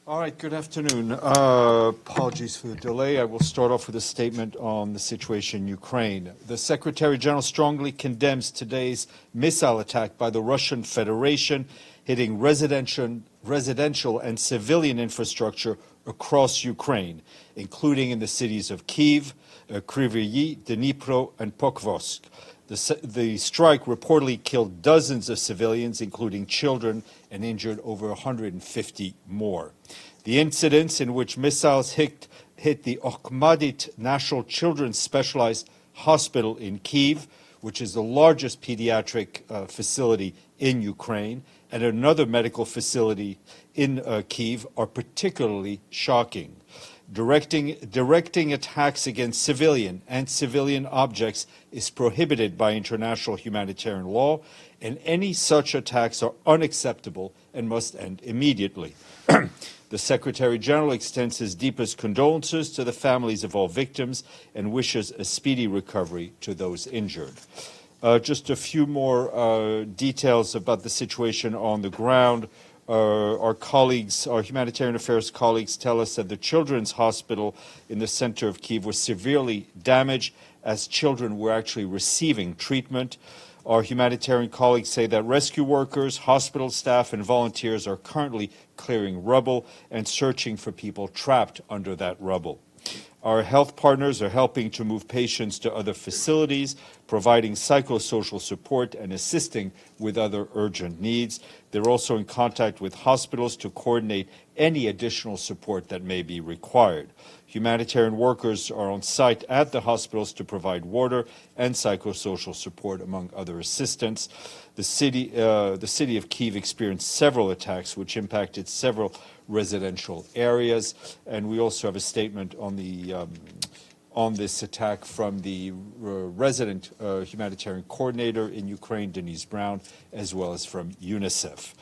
All right, good afternoon. Apologies for the delay. I will start off with a statement on the situation in Ukraine. The Secretary General strongly condemns today's missile attack by the Russian Federation, hitting residential and civilian infrastructure across Ukraine, including in the cities of Kyiv, Kryvyi Rih, Dnipro, and Pokrovsk. The strike reportedly killed dozens of civilians, including children, and injured over 150 more. The incidents in which missiles hit the Okhmadit National Children's Specialized Hospital in Kyiv, which is the largest pediatric facility in Ukraine, and another medical facility in Kyiv, are particularly shocking. Directing attacks against civilian and civilian objects is prohibited by international humanitarian law, and any such attacks are unacceptable and must end immediately. The Secretary General extends his deepest condolences to the families of all victims and wishes a speedy recovery to those injured. Just a few more details about the situation on the ground. Our humanitarian affairs colleagues tell us that the Children's Hospital in the center of Kyiv was severely damaged as children were actually receiving treatment. Our humanitarian colleagues say that rescue workers, hospital staff, and volunteers are currently clearing rubble and searching for people trapped under that rubble. Our health partners are helping to move patients to other facilities, providing psychosocial support and assisting with other urgent needs. They're also in contact with hospitals to coordinate any additional support that may be required. Humanitarian workers are on site at the hospitals to provide water and psychosocial support, among other assistance. The city of Kyiv experienced several attacks which impacted several residential areas, and we also have a statement on this attack from the resident humanitarian coordinator in Ukraine, Denise Brown, as well as from UNICEF.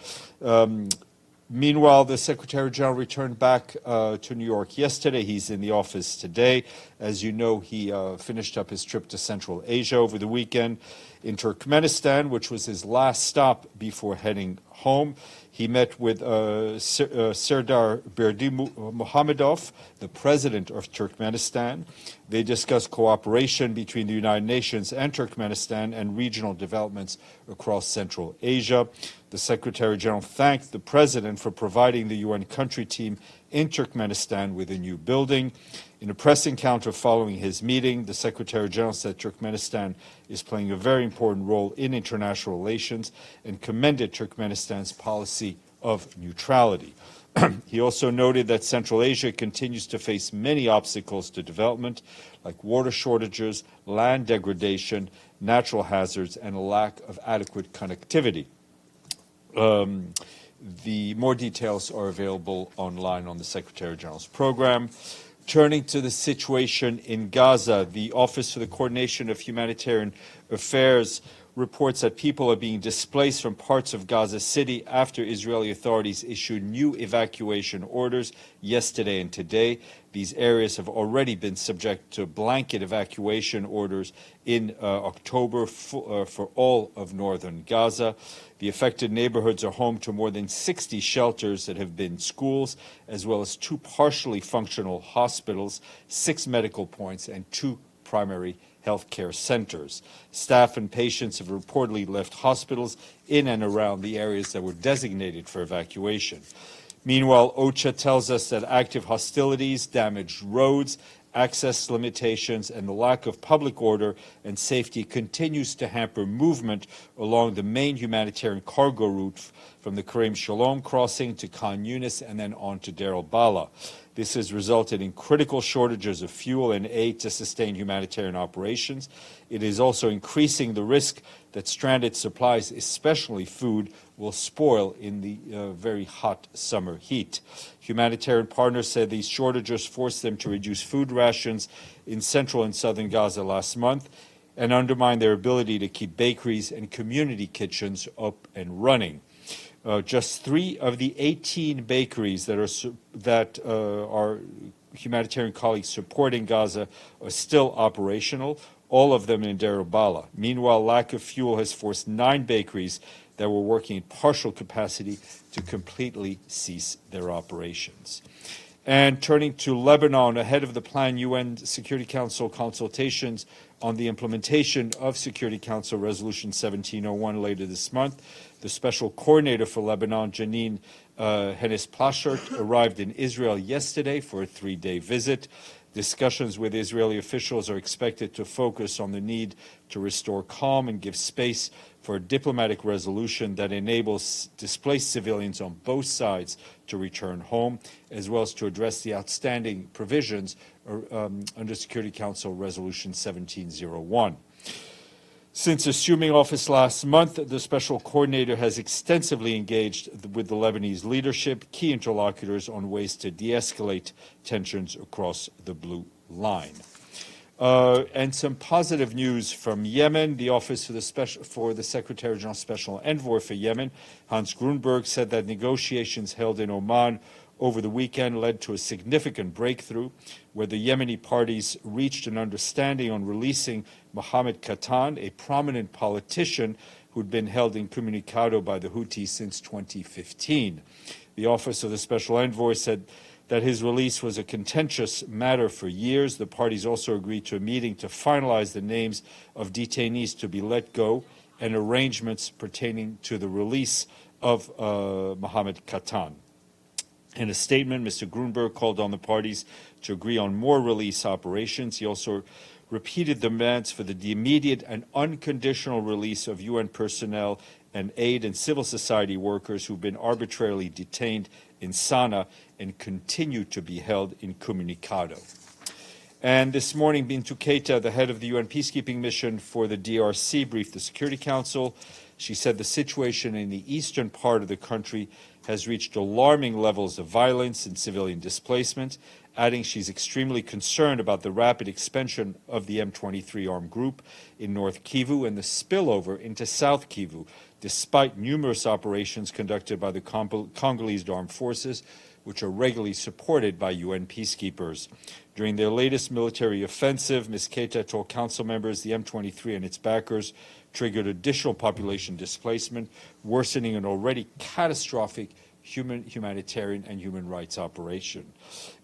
Meanwhile, the Secretary General returned back to New York yesterday. He's in the office today. As you know, he finished up his trip to Central Asia over the weekend. In Turkmenistan, which was his last stop before heading home, he met with Serdar Berdimuhamedov, the president of Turkmenistan. They discussed cooperation between the United Nations and Turkmenistan and regional developments across Central Asia. The Secretary General thanked the president for providing the UN country team in Turkmenistan with a new building. In a press encounter following his meeting, the Secretary General said Turkmenistan is playing a very important role in international relations and commended Turkmenistan's policy of neutrality. He also noted that Central Asia continues to face many obstacles to development, like water shortages, land degradation, natural hazards, and a lack of adequate connectivity. The more details are available online on the Secretary General's program. Turning to the situation in Gaza, the Office for the Coordination of Humanitarian Affairs reports that people are being displaced from parts of Gaza City after Israeli authorities issued new evacuation orders yesterday and today. These areas have already been subject to blanket evacuation orders in October for all of northern Gaza. The affected neighborhoods are home to more than 60 shelters that have been schools, as well as 2 partially functional hospitals, 6 medical points, and 2 primary healthcare centers. Staff and patients have reportedly left hospitals in and around the areas that were designated for evacuation. Meanwhile, OCHA tells us that active hostilities, damaged roads, access limitations, and the lack of public order and safety continues to hamper movement along the main humanitarian cargo route from the Karim Shalom crossing to Khan Yunis and then on to Deir al-Balah. This has resulted in critical shortages of fuel and aid to sustain humanitarian operations. It is also increasing the risk that stranded supplies, especially food, will spoil in the very hot summer heat. Humanitarian partners said these shortages forced them to reduce food rations in central and southern Gaza last month and undermine their ability to keep bakeries and community kitchens up and running. Just 3 of the 18 bakeries that our humanitarian colleagues support in Gaza are still operational, all of them in Deir al-Balah. Meanwhile, lack of fuel has forced 9 bakeries that were working in partial capacity to completely cease their operations. And turning to Lebanon, ahead of the planned UN Security Council consultations on the implementation of Security Council Resolution 1701 later this month, the Special Coordinator for Lebanon, Janine Hennis-Plasschaert, arrived in Israel yesterday for a 3-day visit. Discussions with Israeli officials are expected to focus on the need to restore calm and give space for a diplomatic resolution that enables displaced civilians on both sides to return home, as well as to address the outstanding provisions under Security Council Resolution 1701. Since assuming office last month, the Special Coordinator has extensively engaged with the Lebanese leadership, key interlocutors, on ways to de-escalate tensions across the Blue Line. And some positive news from Yemen. The Office for the Secretary General Special Envoy for Yemen, Hans Grunberg, said that negotiations held in Oman over the weekend led to a significant breakthrough where the Yemeni parties reached an understanding on releasing Mohammed Katan, a prominent politician who'd been held incommunicado by the Houthis since 2015. The Office of the Special Envoy said that his release was a contentious matter for years. The parties also agreed to a meeting to finalize the names of detainees to be let go and arrangements pertaining to the release of Mohammed Katan. In a statement, Mr. Grunberg called on the parties to agree on more release operations. He also repeated demands for the immediate and unconditional release of UN personnel and aid and civil society workers who've been arbitrarily detained in Sana'a and continue to be held incommunicado. And this morning, Bintou Keita, the head of the UN peacekeeping mission for the DRC, briefed the Security Council. She said the situation in the eastern part of the country has reached alarming levels of violence and civilian displacement, adding she's extremely concerned about the rapid expansion of the M23 armed group in North Kivu and the spillover into South Kivu, despite numerous operations conducted by the Congolese armed forces, which are regularly supported by UN peacekeepers. During their latest military offensive, Ms. Keita told council members the M23 and its backers triggered additional population displacement, worsening an already catastrophic humanitarian and human rights operation.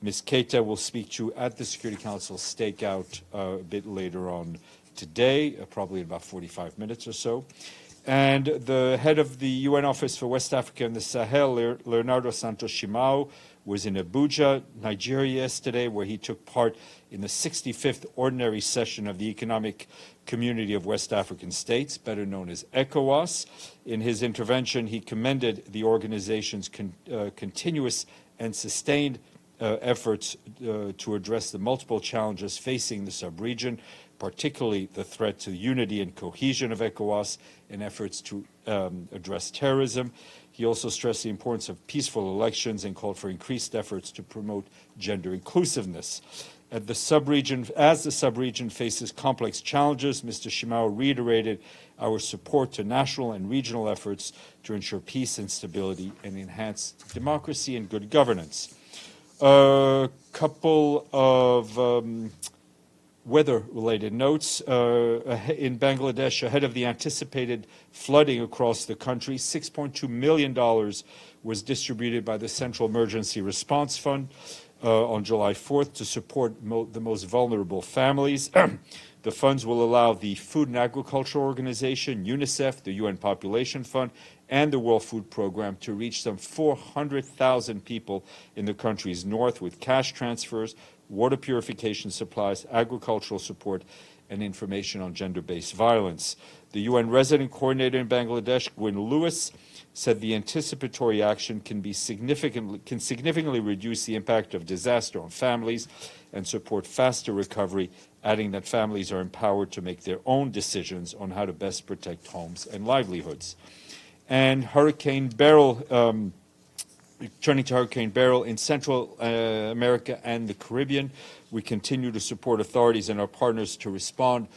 Ms. Keita will speak to at the Security Council stakeout a bit later on today, probably in about 45 minutes or so. And the head of the UN Office for West Africa and the Sahel, Leonardo Santos Shimao, was in Abuja, Nigeria yesterday, where he took part in the 65th Ordinary Session of the Economic Community of West African States, better known as ECOWAS. In his intervention, he commended the organization's continuous and sustained efforts to address the multiple challenges facing the sub-region, particularly the threat to unity and cohesion of ECOWAS and efforts to address terrorism. He also stressed the importance of peaceful elections and called for increased efforts to promote gender inclusiveness. As the sub-region faces complex challenges, Mr. Shimao reiterated our support to national and regional efforts to ensure peace and stability and enhance democracy and good governance. A couple of weather-related notes. In Bangladesh, ahead of the anticipated flooding across the country, $6.2 million was distributed by the Central Emergency Response Fund on July 4th to support the most vulnerable families. The funds will allow the Food and Agriculture Organization, UNICEF, the UN Population Fund, and the World Food Program to reach some 400,000 people in the country's north with cash transfers, water purification supplies, agricultural support, and information on gender-based violence. The UN resident coordinator in Bangladesh, Gwyn Lewis, said the anticipatory action can significantly reduce the impact of disaster on families and support faster recovery, adding that families are empowered to make their own decisions on how to best protect homes and livelihoods. And Hurricane Beryl, turning to Hurricane Beryl in Central America and the Caribbean, we continue to support authorities and our partners to respond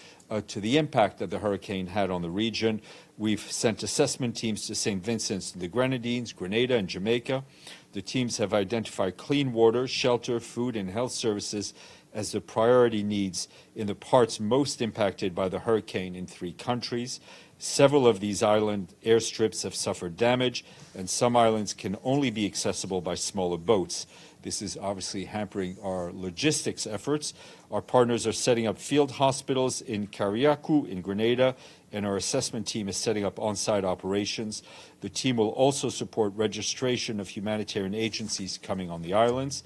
to the impact that the hurricane had on the region. We've sent assessment teams to St. Vincent's and the Grenadines, Grenada, and Jamaica. The teams have identified clean water, shelter, food, and health services as the priority needs in the parts most impacted by the hurricane in 3 countries. Several of these island airstrips have suffered damage, and some islands can only be accessible by smaller boats. This is obviously hampering our logistics efforts. Our partners are setting up field hospitals in Cariaco, in Grenada, and our assessment team is setting up on-site operations. The team will also support registration of humanitarian agencies coming on the islands.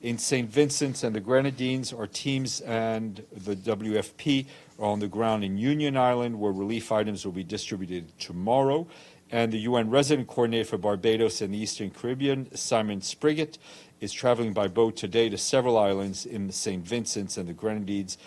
In St. Vincent and the Grenadines, our teams and the WFP are on the ground in Union Island, where relief items will be distributed tomorrow. And the UN Resident Coordinator for Barbados and the Eastern Caribbean, Simon Spriggett, is traveling by boat today to several islands in the St. Vincent's and the Grenadines,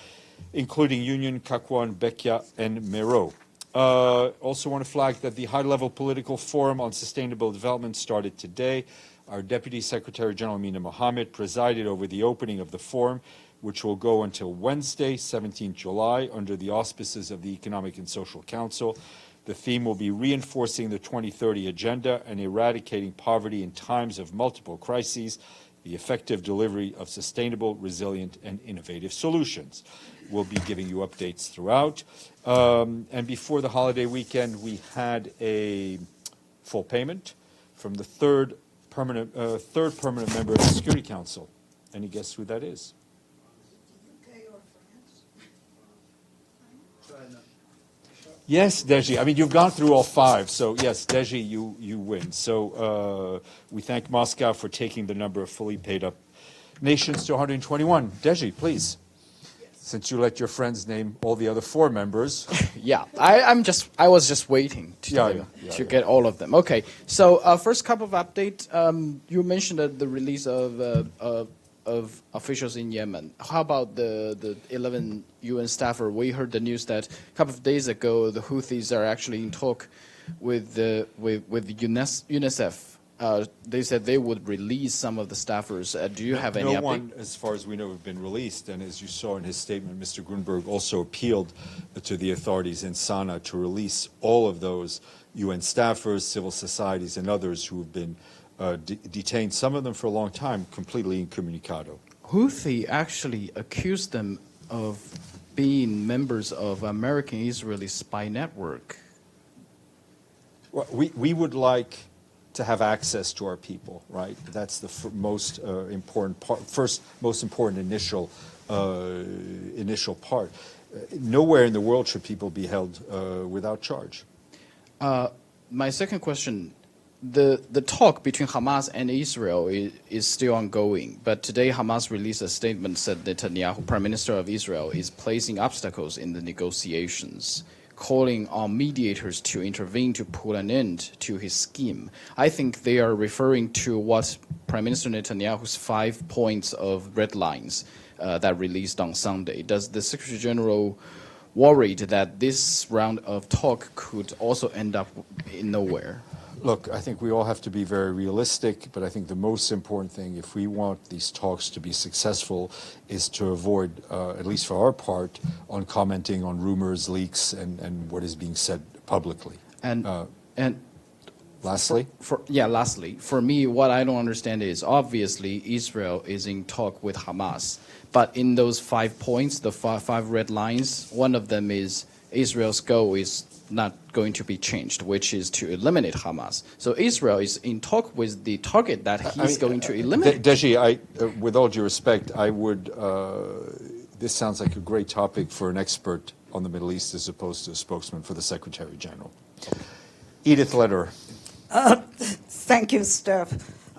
including Union, Cacuan, Bekia, and Mero. Also want to flag that the high-level political forum on sustainable development started today. Our Deputy Secretary General Amina Mohammed presided over the opening of the forum, which will go until Wednesday, 17 July, under the auspices of the Economic and Social Council. The theme will be reinforcing the 2030 agenda and eradicating poverty in times of multiple crises, the effective delivery of sustainable, resilient, and innovative solutions. We'll be giving you updates throughout. And before the holiday weekend, we had a full payment from the third permanent member of the Security Council. Any guess who that is? Yes, Deji. I mean, you've gone through all 5, so yes, Deji, you win. So we thank Moscow for taking the number of fully paid up nations to 121. Deji, please. Since you let your friends name all the other 4 members. Yeah, I was just waiting to get all of them. Okay, so first couple of updates. You mentioned the release of officials in Yemen. How about the 11 UN staffer? We heard the news that a couple of days ago the Houthis are actually in talk with UNICEF. They said they would release some of the staffers. Do you have any update? No one, as far as we know, have been released. And as you saw in his statement, Mr. Grunberg also appealed to the authorities in Sana'a to release all of those UN staffers, civil societies, and others who have been detained, some of them for a long time, completely incommunicado. Houthi actually accused them of being members of American-Israeli spy network. Well, we would like to have access to our people, right? That's the most important part, most important initial part. Nowhere in the world should people be held without charge. My second question, the talk between Hamas and Israel is still ongoing, but today Hamas released a statement said Netanyahu, Prime Minister of Israel, is placing obstacles in the negotiations, calling on mediators to intervene to put an end to his scheme. I think they are referring to what Prime Minister Netanyahu's 5 points of red lines that released on Sunday. Does the Secretary General worried that this round of talk could also end up in nowhere? Look, I think we all have to be very realistic, but I think the most important thing, if we want these talks to be successful, is to avoid, at least for our part, on commenting on rumors, leaks, and what is being said publicly. And lastly? Lastly, for me, what I don't understand is, obviously, Israel is in talk with Hamas, but in those 5 points, the five red lines, one of them is Israel's goal is not going to be changed, which is to eliminate Hamas. So Israel is in talk with the target that he's going to eliminate. Deji, with all due respect, I would, this sounds like a great topic for an expert on the Middle East as opposed to a spokesman for the Secretary General. Edith Lederer. Thank you, Steph.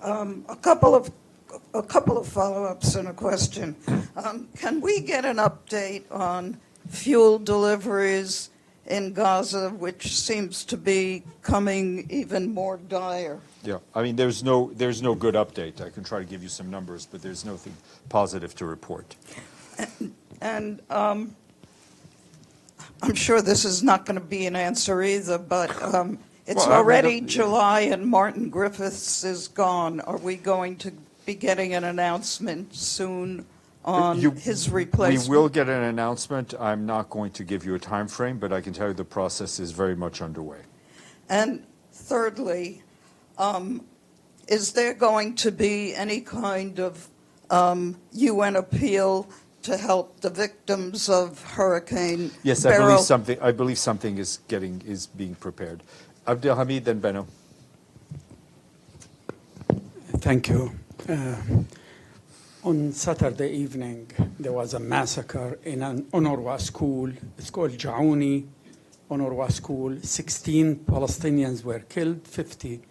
A couple of follow-ups and a question. Can we get an update on fuel deliveries in Gaza, which seems to be coming even more dire? Yeah, I mean, there's no good update. I can try to give you some numbers, but there's nothing positive to report. And I'm sure this is not going to be an answer either, but it's already July and Martin Griffiths is gone. Are we going to be getting an announcement soon on his replacement? We will get an announcement. I'm not going to give you a time frame, but I can tell you the process is very much underway. And thirdly, is there going to be any kind of UN appeal to help the victims of Hurricane Yes, Beryl? I believe something is being prepared. Abdelhamid, then Benno. Thank you. On Saturday evening, there was a massacre in an UNRWA school. It's called Jaouni UNRWA school. 16 Palestinians were killed, 50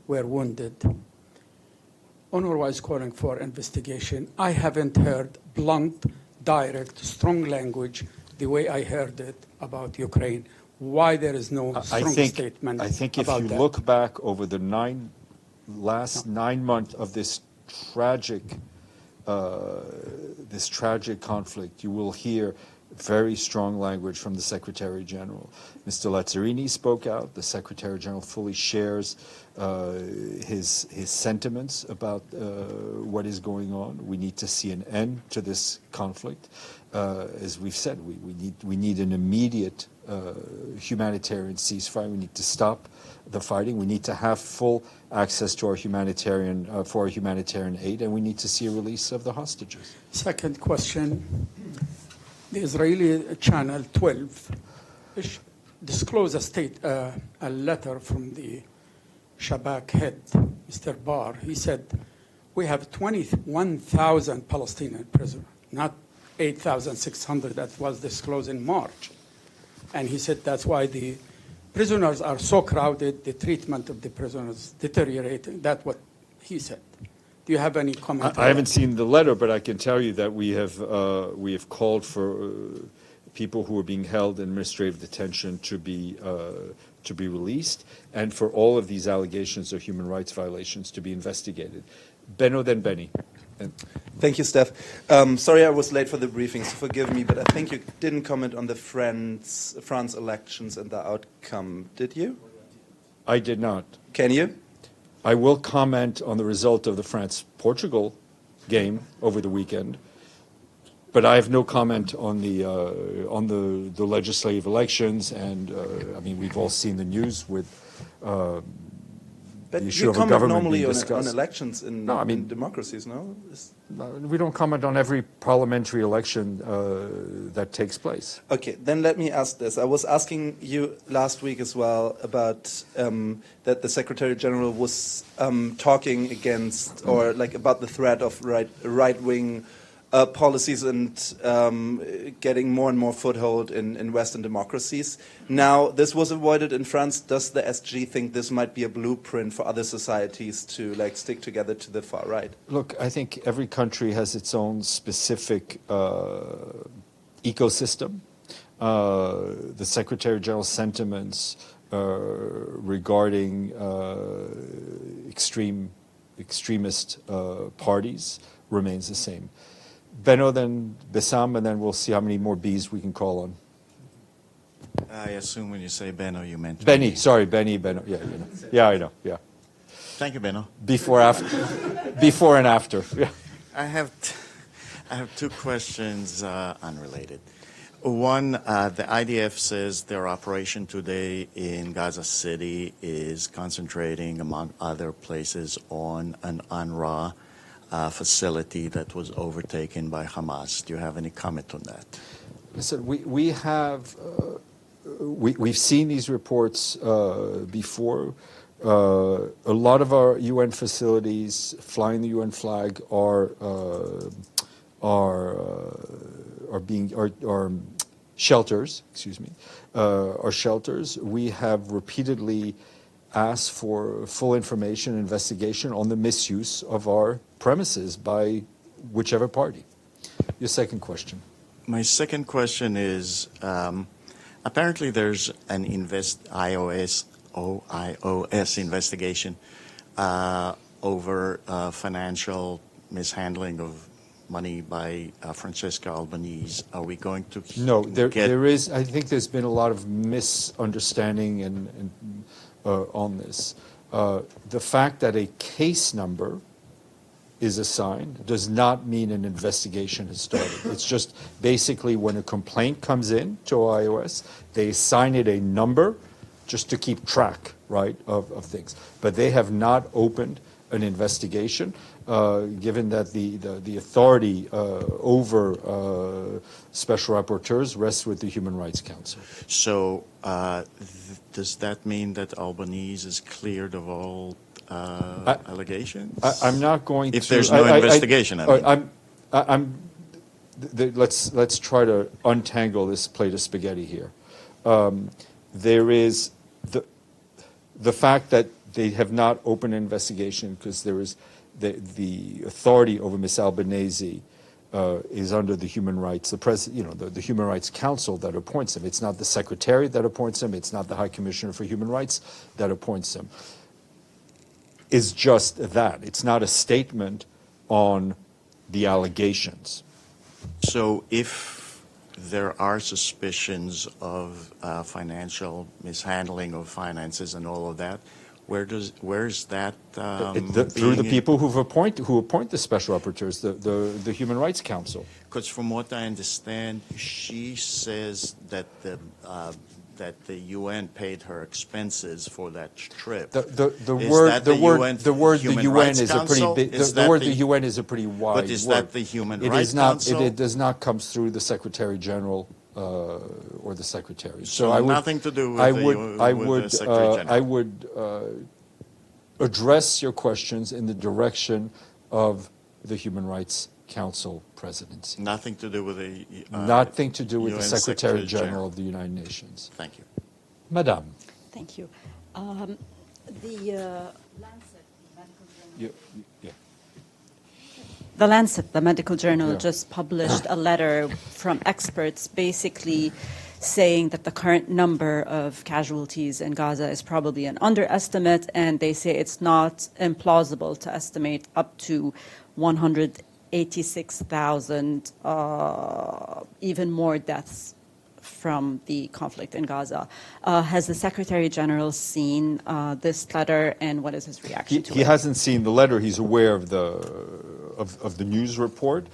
were wounded. UNRWA is calling for investigation. I haven't heard blunt, direct, strong language the way I heard it about Ukraine. Why there is no strong statement I think if about you that? look back over the last 9 months of this tragic conflict, you will hear very strong language from the Secretary General. Mr. Lazzarini spoke out. The Secretary General fully shares his sentiments about what is going on. We need to see an end to this conflict. As we've said, we need an immediate humanitarian ceasefire. We need to stop the fighting. We need to have full access to our humanitarian aid, and we need to see a release of the hostages. Second question. The Israeli channel 12 disclosed a letter from the Shabak head, Mr. Barr. He said, we have 21,000 Palestinian prisoners, not 8,600 that was disclosed in March. And he said that's why the prisoners are so crowded, the treatment of the prisoners deteriorating. That's what he said. Do you have any comment? I haven't seen the letter, but I can tell you that we have called for people who are being held in administrative detention to be released, and for all of these allegations of human rights violations to be investigated. Benno, then Benny. Thank you, Steph. Sorry I was late for the briefing, so forgive me, but I think you didn't comment on the France elections and the outcome, did you? I did not. Can you? I will comment on the result of the France-Portugal game over the weekend, but I have no comment on the legislative elections. And I mean, we've all seen the news with But the issue you of a comment government normally being on discussed. elections in democracies, no? We don't comment on every parliamentary election that takes place. Okay, then let me ask this. I was asking you last week as well about that the Secretary General was talking against or like about the threat of right-wing policies and getting more and more foothold in Western democracies. Now, this was avoided in France. Does the SG think this might be a blueprint for other societies to like stick together to the far right? Look, I think every country has its own specific ecosystem. The Secretary General's sentiments regarding extremist parties remains the same. Benno, then Bassam, and then we'll see how many more Bs we can call on. I assume when you say Benno, you meant Benny, me. sorry, Benny, Benno. Yeah, you know. Yeah, I know. Yeah. Thank you, Benno. Before and after. Yeah. I have two questions unrelated. One, the IDF says their operation today in Gaza City is concentrating, among other places, on an UNRWA facility that was overtaken by Hamas. Do you have any comment on that? Listen, we've seen these reports before. A lot of our UN facilities flying the UN flag are shelters. Excuse me, are shelters. We have repeatedly asked for full information and investigation on the misuse of our premises by whichever party. Your second question. My second question is, apparently there's an IOS investigation over financial mishandling of money by Francesca Albanese. Are we going to No, there is. I think there's been a lot of misunderstanding and on this. The fact that a case number is assigned does not mean an investigation has started. It's just basically when a complaint comes in to IOS, they assign it a number just to keep track, right, of things. But they have not opened an investigation, given that the authority over special rapporteurs rests with the Human Rights Council. So does that mean that Albanese is cleared of all allegations? I'm not going to. If there's no investigation, I mean. Let's try to untangle this plate of spaghetti here. There is the fact that they have not opened an investigation because there is the authority over Ms. Albanese is under the human rights, the Human Rights Council that appoints him. It's not the Secretary that appoints him. It's not the High Commissioner for Human Rights that appoints him. Is just that. It's not a statement on the allegations. So if there are suspicions of financial mishandling of finances and all of that, where's that through the people who appoint the special rapporteurs, the Human Rights Council. Because from what I understand, she says that the UN paid her expenses for that trip. The word the UN is a pretty big. The word the UN is a pretty wide word. But is that the Human Rights Council? It does not come through the Secretary General or the Secretary. So I would, nothing to do with the Secretary General. I would address your questions in the direction of the Human Rights Council presidency. Nothing to do with the nothing to do with UN the Secretary General General of the United Nations. Thank you. Madame. Thank you. The Lancet, the medical journal. Yeah. The Lancet, the medical journal, Yeah. just published a letter from experts basically saying that the current number of casualties in Gaza is probably an underestimate, and they say it's not implausible to estimate up to 186,000 even more deaths from the conflict in Gaza. Has the Secretary General seen this letter, and what is his reaction to it? He hasn't seen the letter. He's aware of the news report.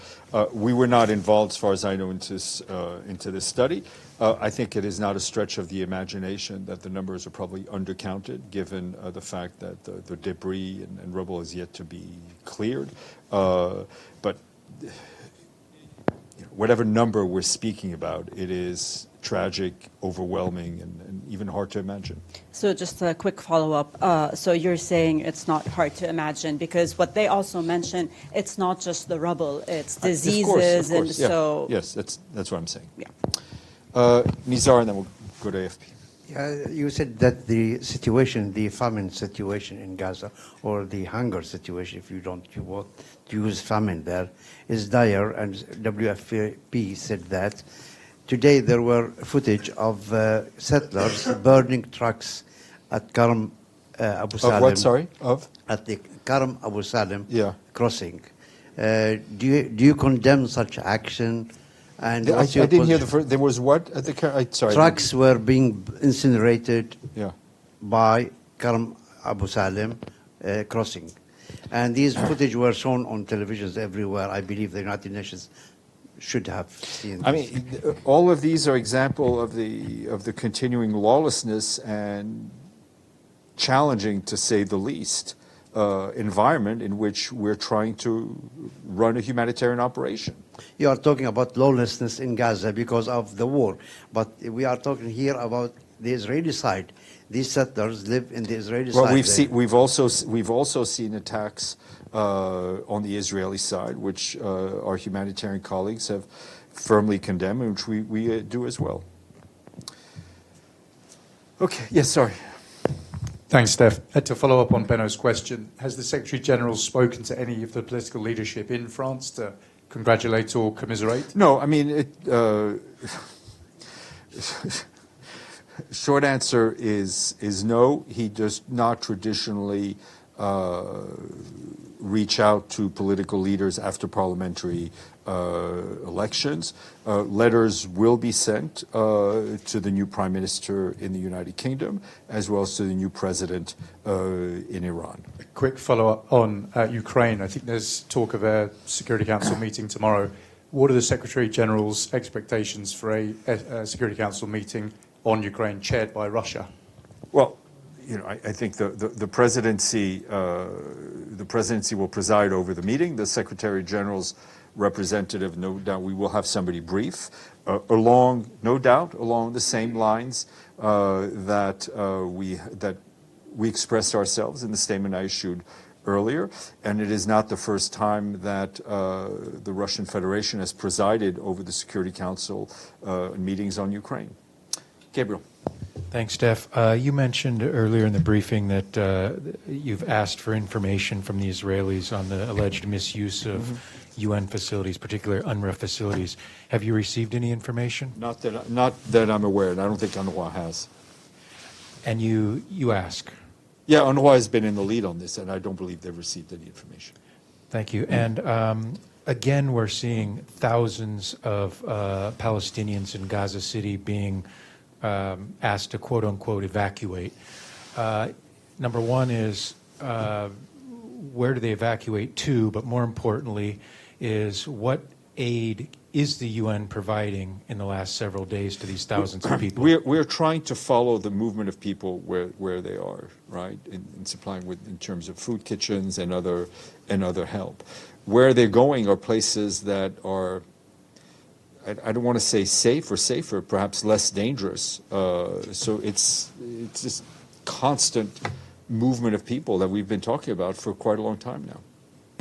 We were not involved, as far as I know, into this study. I think it is not a stretch of the imagination that the numbers are probably undercounted, given the fact that the debris and rubble is yet to be cleared. But whatever number we're speaking about, it is tragic, overwhelming, and even hard to imagine. So just a quick follow-up. So you're saying it's not hard to imagine, because what they also mention, it's not just the rubble, it's diseases, of course, yeah. so... Yes, that's what I'm saying. Yeah. Nizar, and then we'll go to AFP. Yeah, you said that the situation, the famine situation in Gaza, or the hunger situation, if you want to use famine there, is dire, and WFP said that. Today there were footage of settlers burning trucks at Karam Abu Salim. Of what, sorry? Of? At the Karam Abu Salim crossing. Do you condemn such action? And I didn't hear the first. There was what at the sorry. Trucks were being incinerated Yeah. by Karam Abu Salim crossing, and these footage were shown on televisions everywhere. I believe the United Nations should have seen. I mean, all of these are example of the continuing lawlessness and challenging, to say the least, environment in which we're trying to run a humanitarian operation. You are talking about lawlessness in Gaza because of the war, but we are talking here about the Israeli side. These settlers live in the Israeli side. Well, we've also seen attacks on the Israeli side, which our humanitarian colleagues have firmly condemned, and which we do as well. Okay. Yes. Sorry. Thanks, Steph. To follow up on Benno's question, has the Secretary General spoken to any of the political leadership in France to congratulate or commiserate? No, I mean, short answer is no. He does not traditionally reach out to political leaders after parliamentary elections. Letters will be sent to the new Prime Minister in the United Kingdom, as well as to the new President in Iran. A quick follow-up on Ukraine. I think there's talk of a Security Council meeting tomorrow. What are the Secretary General's expectations for a Security Council meeting on Ukraine chaired by Russia? Well, I think the presidency will preside over the meeting. The Secretary General's representative, no doubt, we will have somebody brief no doubt, along the same lines that we expressed ourselves in the statement I issued earlier, and it is not the first time that the Russian Federation has presided over the Security Council meetings on Ukraine. Gabriel. Thanks, Steph. You mentioned earlier in the briefing that you've asked for information from the Israelis on the alleged misuse of UN facilities, particularly UNRWA facilities. Have you received any information? Not that I'm aware, and I don't think UNRWA has. And you ask? Yeah, UNRWA has been in the lead on this, and I don't believe they've received any information. Thank you. And again, we're seeing thousands of Palestinians in Gaza City being asked to quote-unquote evacuate. Number one is where do they evacuate to, but more importantly is what aid is the UN providing in the last several days to these thousands of people? We're trying to follow the movement of people where they are, right, in supplying in terms of food kitchens and other help. Where they're going are places that are, I don't want to say safe or safer, perhaps less dangerous. So it's this constant movement of people that we've been talking about for quite a long time now.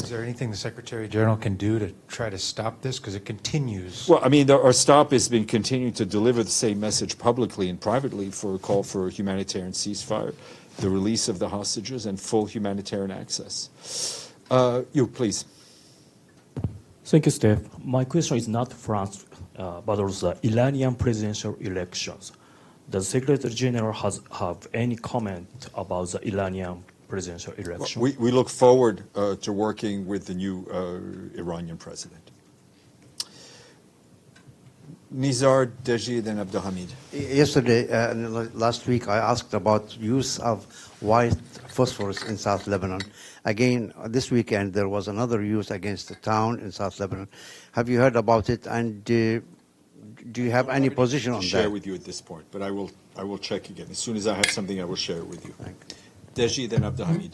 Is there anything the Secretary General can do to try to stop this? Because it continues. Well, I mean, our stop has been continuing to deliver the same message publicly and privately for a call for a humanitarian ceasefire, the release of the hostages, and full humanitarian access. You, please. Thank you, Steph. My question is not France, but also the Iranian presidential elections. Does Secretary General have any comment about the Iranian presidential election? Well, we look forward to working with the new Iranian president. Nizar, Deji, then Abdelhamid. Yesterday, last week, I asked about use of white phosphorus in South Lebanon. Again, this weekend, there was another use against a town in South Lebanon. Have you heard about it? And do you have any position on that? Share with you at this point, but I will check again. As soon as I have something, I will share it with you. Thank you. Deji, then Abdelhamid.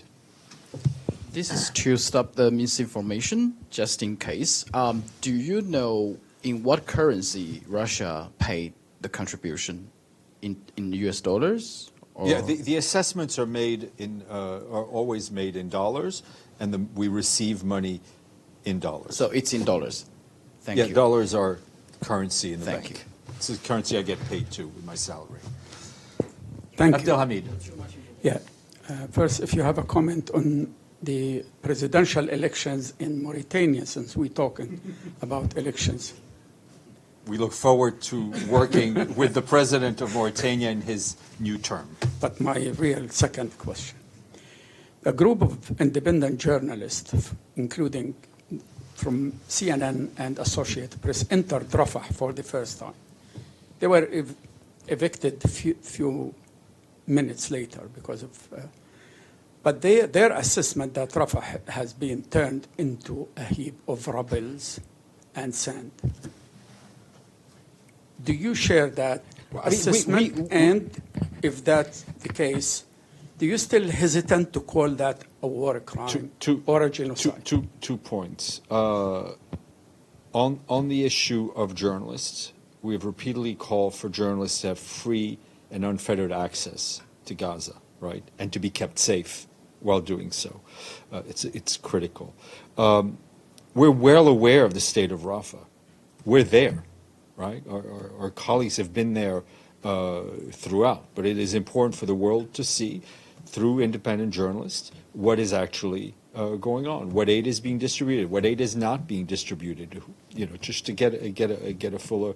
This is to stop the misinformation, just in case. Do you know in what currency Russia paid the contribution? In US dollars? Or? Yeah, the assessments are made are always made in dollars, and we receive money in dollars. So it's in dollars. Thank you. Yeah, dollars are currency in the Thank bank. It's the currency I get paid to with my salary. Thank you. Abdelhamid. Yeah. First, if you have a comment on the presidential elections in Mauritania, since we're talking about elections. We look forward to working with the president of Mauritania in his new term. But my real second question. A group of independent journalists, including from CNN and Associated Press, entered Rafah for the first time. They were evicted few minutes later because of... but their assessment that Rafah has been turned into a heap of rubbles and sand. Do you share that assessment? And if that's the case, do you still hesitant to call that a war crime or a genocide? Two points. On the issue of journalists, we have repeatedly called for journalists to have free and unfettered access to Gaza, right, and to be kept safe while doing so. It's critical. We're well aware of the state of Rafah. We're there, right? Our colleagues have been there throughout, but it is important for the world to see through independent journalists what is actually going on, what aid is being distributed, what aid is not being distributed, just to get a fuller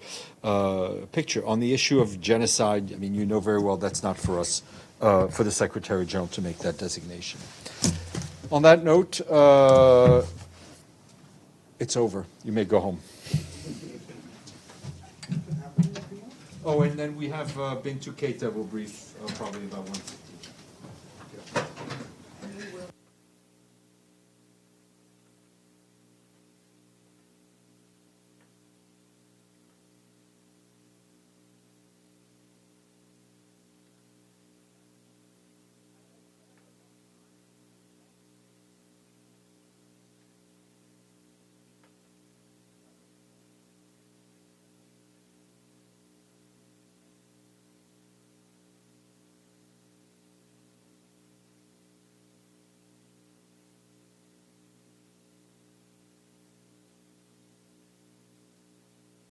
picture. On the issue of genocide, I mean, you know very well that's not for us, for the Secretary General to make that designation. On that note, it's over. You may go home. Oh, and then we have Bintu Keita will brief probably about 1:15.